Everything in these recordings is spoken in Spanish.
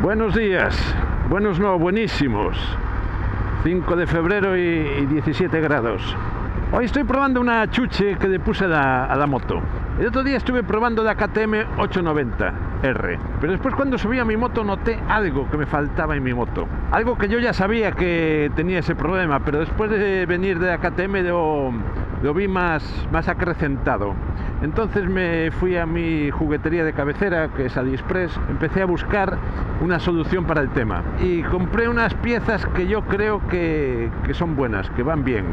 Buenos días, buenos no, buenísimos. 5 de febrero y 17 grados. Hoy estoy probando una chuche que le puse a la moto. El otro día estuve probando la KTM 890R, pero después cuando subí a mi moto noté algo que me faltaba en mi moto. Algo que yo ya sabía que tenía ese problema, pero después de venir de la KTM lo vi más acrecentado. Entonces me fui a mi juguetería de cabecera, que es AliExpress, empecé a buscar una solución para el tema y compré unas piezas que yo creo que son buenas, que van bien.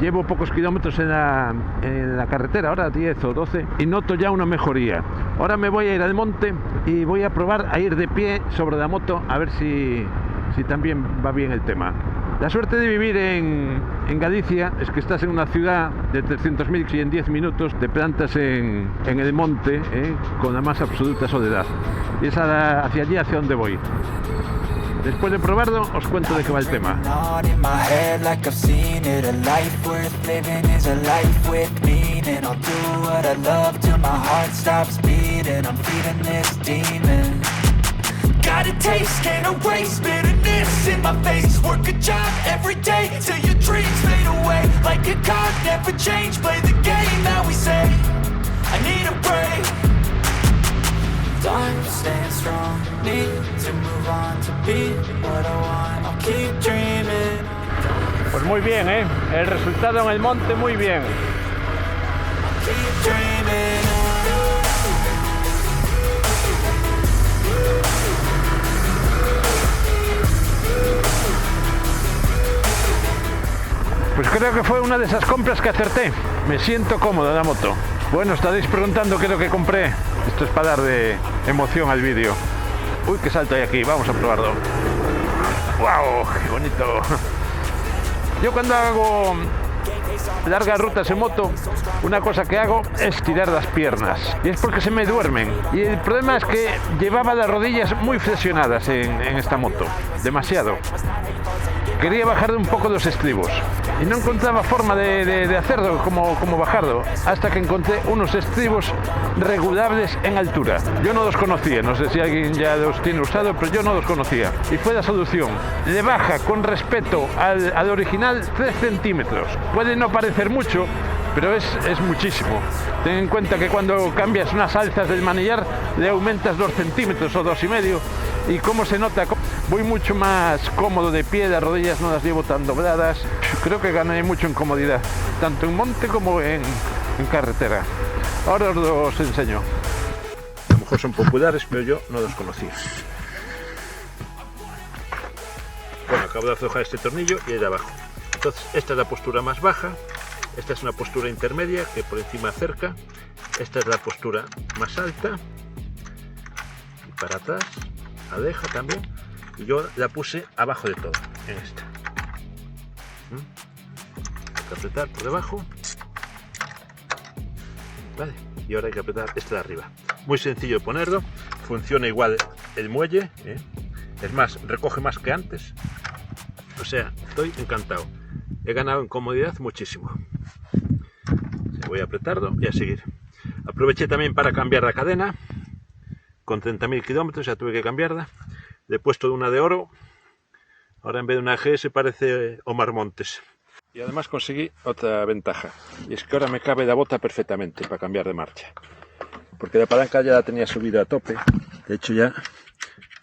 Llevo pocos kilómetros en la carretera, ahora 10 o 12, y noto ya una mejoría. Ahora me voy a ir al monte y voy a probar a ir de pie sobre la moto a ver si también va bien el tema. La suerte de vivir en Galicia es que estás en una ciudad de 300.000 y en 10 minutos te plantas en el monte, con la más absoluta soledad. Y es hacia allí hacia donde voy. Después de probarlo, os cuento de qué va el tema. Got a taste, can't erase bitterness in my face. Work a job every day till your dreams fade away. Like a card, never change, play the game that we say. I need a break. Time staying strong, need to move on to be what I want. I'll keep dreaming. Pues muy bien, el resultado en el monte muy bien. I'll keep dreaming. Pues creo que fue una de esas compras que acerté. Me siento cómodo en la moto. Bueno, estaréis preguntando qué es lo que compré. Esto es para dar de emoción al vídeo. Uy, qué salto hay aquí. Vamos a probarlo. ¡Wow! ¡Qué bonito! Yo cuando hago largas rutas en moto, una cosa que hago es tirar las piernas. Y es porque se me duermen. Y el problema es que llevaba las rodillas muy flexionadas en esta moto. Demasiado. Quería bajar un poco los estribos y no encontraba forma de hacerlo, como bajarlo, hasta que encontré unos estribos regulables en altura. Yo no los conocía, no sé si alguien ya los tiene usado, pero yo no los conocía. Y fue la solución. Le baja con respecto al original 3 centímetros. Puede no parecer mucho, pero es muchísimo. Ten en cuenta que cuando cambias unas alzas del manillar le aumentas 2 centímetros o 2,5 y cómo se nota. Voy mucho más cómodo de pie, las rodillas no las llevo tan dobladas. Creo que gané mucho en comodidad, tanto en monte como en carretera. Ahora os los enseño. A lo mejor son populares, pero yo no los conocía. Bueno, acabo de aflojar este tornillo y el de abajo. Entonces, esta es la postura más baja, esta es una postura intermedia que por encima acerca, esta es la postura más alta, y para atrás, aleja también. Y yo la puse abajo de todo, en esta. Hay que apretar por debajo. Vale, y ahora hay que apretar este de arriba. Muy sencillo de ponerlo, funciona igual el muelle, es más, recoge más que antes. O sea, estoy encantado. He ganado en comodidad muchísimo. Voy a apretarlo y a seguir. Aproveché también para cambiar la cadena. Con 30.000 kilómetros ya tuve que cambiarla. Le he puesto una de oro. Ahora en vez de una GS parece Omar Montes. Y además conseguí otra ventaja. Y es que ahora me cabe la bota perfectamente para cambiar de marcha. Porque la palanca ya la tenía subida a tope. De hecho ya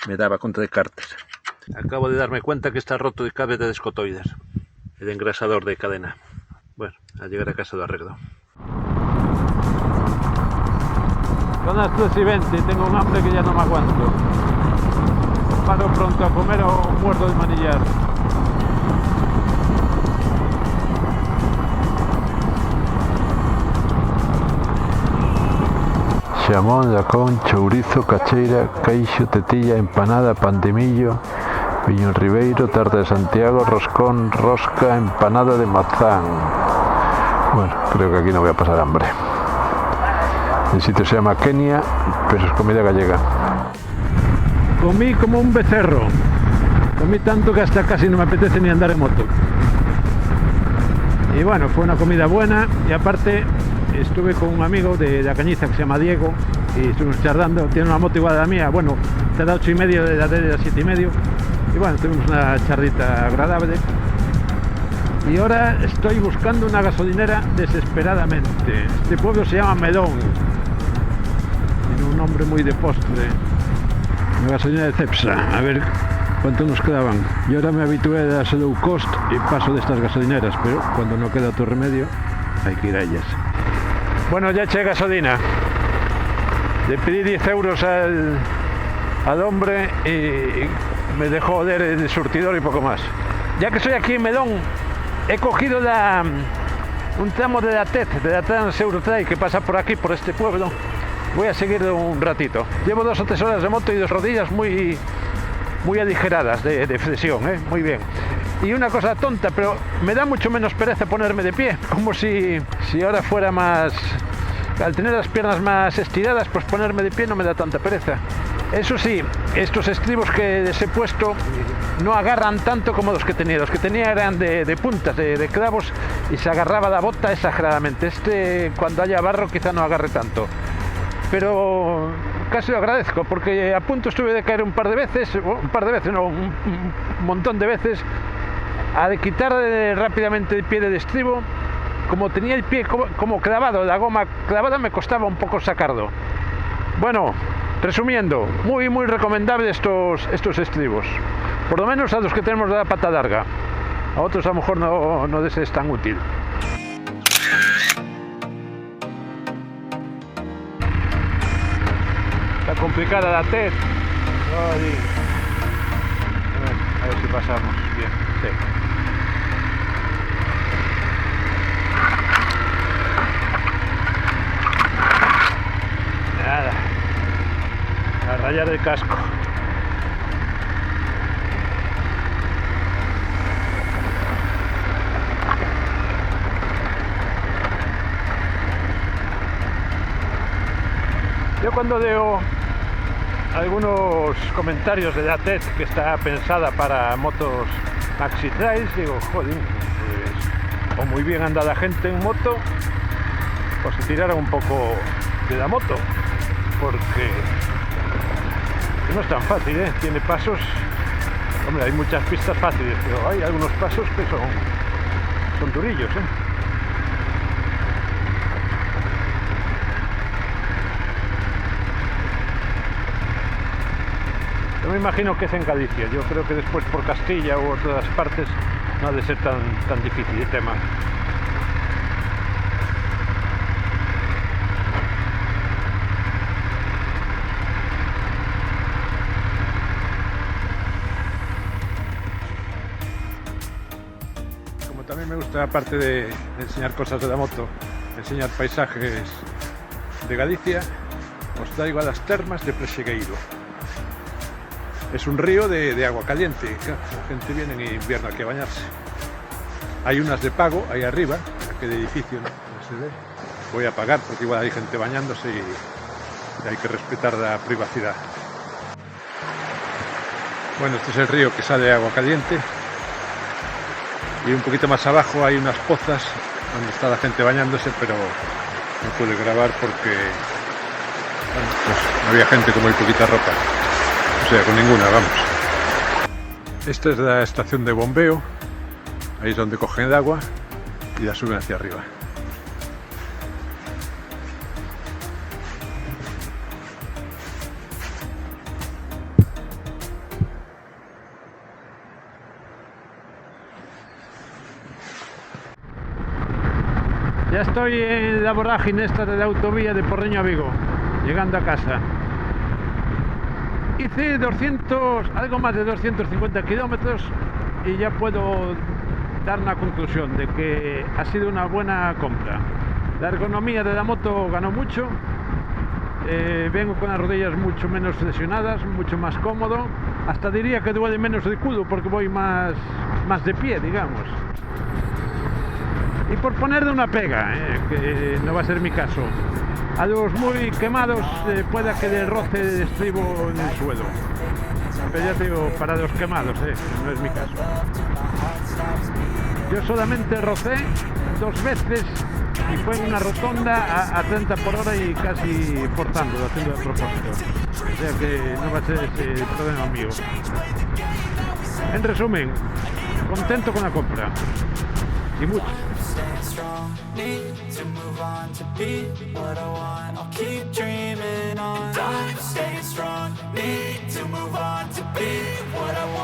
me daba contra el cárter. Acabo de darme cuenta que está roto el cable de escotoides. El engrasador de cadena. Bueno, al llegar a casa lo arreglo. Son las 3:20 y tengo un hambre que ya no me aguanto. Paro pronto a comer o muerdo el manillar. Xamón, lacón, chourizo, cacheira, queixo, tetilla, empanada, pan de millo, piñón ribeiro, tarta de Santiago, roscón, rosca, empanada de mazán. Bueno, creo que aquí no voy a pasar hambre. El sitio se llama Kenia, pero es comida gallega. Comí como un becerro. Comí tanto que hasta casi no me apetece ni andar en moto. Y bueno, fue una comida buena y aparte estuve con un amigo de la Cañiza que se llama Diego y estuvimos charlando. Tiene una moto igual a la mía, bueno, te da 8,5, de la de 7,5, y bueno, tuvimos una charlita agradable. Y ahora estoy buscando una gasolinera desesperadamente. Este pueblo se llama Melón, tiene un nombre muy de postre. Una gasolinera de Cepsa, a ver cuánto nos quedaban. Yo ahora me habitué a las low cost y paso de estas gasolineras, pero cuando no queda otro remedio hay que ir a ellas. Bueno, ya eché gasolina. Le pedí 10 euros al hombre y me dejó oler el surtidor y poco más. Ya que estoy aquí en Melón, he cogido un tramo de la TET, de la Trans Eurotrail, que pasa por aquí, por este pueblo. Voy a seguirlo un ratito. Llevo 2 o 3 horas de moto y 2 rodillas muy aligeradas de flexión, muy bien. Y una cosa tonta, pero me da mucho menos pereza ponerme de pie, como si ahora fuera más... Al tener las piernas más estiradas, pues ponerme de pie no me da tanta pereza. Eso sí, estos estribos que les he puesto no agarran tanto como los que tenía. Los que tenía eran de puntas, de clavos, y se agarraba la bota exageradamente. Este, cuando haya barro, quizá no agarre tanto. Pero casi lo agradezco, porque a punto estuve de caer un montón de veces, a de quitar rápidamente el pie del estribo. Como tenía el pie como clavado, la goma clavada, me costaba un poco sacarlo. Bueno, resumiendo, muy recomendable estos estribos, por lo menos a los que tenemos la pata larga. A otros a lo mejor no les es tan útil. Está complicada la TED. A ver si pasamos bien. Sí. Nada, a rayar el casco. Yo cuando leo algunos comentarios de la TED que está pensada para motos maxi trails, digo, joder, pues, o muy bien anda la gente en moto, o se tirara un poco de la moto, porque no es tan fácil, tiene pasos. Hombre, hay muchas pistas fáciles, pero hay algunos pasos que son durillos, Yo me imagino que es en Galicia. Yo creo que después por Castilla u otras partes no ha de ser tan difícil el tema. Como también me gusta, aparte de enseñar cosas de la moto, enseñar paisajes de Galicia, os traigo a las termas de Presegueiro. Es un río de agua caliente. La gente viene en invierno aquí a bañarse. Hay unas de pago ahí arriba, aquel edificio no se ve. Voy a pagar porque igual hay gente bañándose y hay que respetar la privacidad. Bueno, este es el río que sale de agua caliente. Y un poquito más abajo hay unas pozas donde está la gente bañándose, pero no pude grabar porque bueno, pues había gente con muy poquita ropa. O sea, con ninguna, vamos. Esta es la estación de bombeo. Ahí es donde cogen el agua y la suben hacia arriba. Ya estoy en la vorágine esta de la autovía de Porreño a Vigo, llegando a casa. Hice algo más de 250 kilómetros y ya puedo dar una conclusión de que ha sido una buena compra. La ergonomía de la moto ganó mucho, vengo con las rodillas mucho menos flexionadas, mucho más cómodo, hasta diría que duele menos el culo porque voy más de pie, digamos. Y por ponerle una pega, que no va a ser mi caso, a los muy quemados pueda que le roce el estribo en el suelo. Pero ya te digo, para los quemados, no es mi caso. Yo solamente rocé 2 veces Y fue en una rotonda a 30 por hora y casi forzando, haciendo de propósito. O sea que no va a ser ese problema mío. En resumen, contento con la compra. Y mucho. Staying strong, need to move on to be what I want. I'll keep dreaming on. And I'm staying strong, need to move on to be what I want.